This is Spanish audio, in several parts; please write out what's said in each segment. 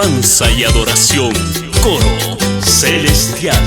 alabanza y adoración. Coro celestial.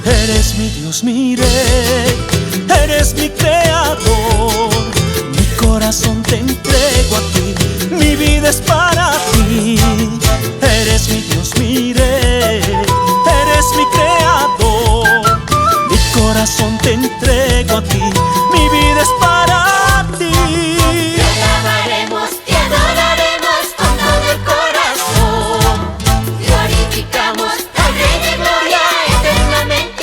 Eres mi Dios, mi Rey, eres mi creador. Mi corazón te entrego a ti, mi vida es para ti. Eres mi Dios, mi Rey, eres mi creador. Mi corazón te entrego a ti, mi vida es para ti. Te alabaremos, te adoraremos con todo el corazón. Glorificamos al Rey de Gloria eternamente.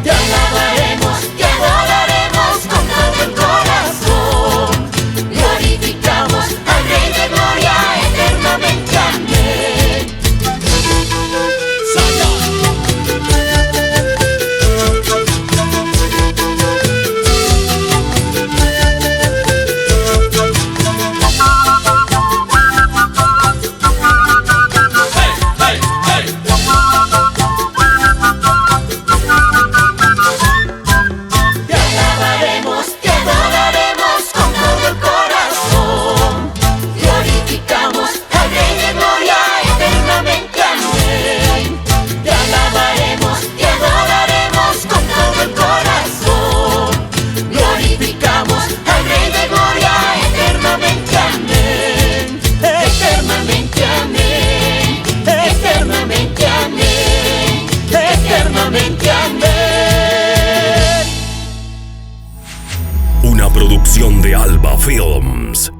Te alabaremos, te adoraremos con todo el corazón. Glorificamos al Rey de Gloria eternamente. Amén. Te alabaremos, te adoraremos con todo el corazón. Glorificamos al Rey de Gloria eternamente. Amén. Te alabaremos, te adoraremos con todo el corazón. Glorificamos al Rey de Gloria eternamente. Amén. Eternamente. Amén. Eternamente. Amén. Eternamente. Amén. Una producción de Alba Films.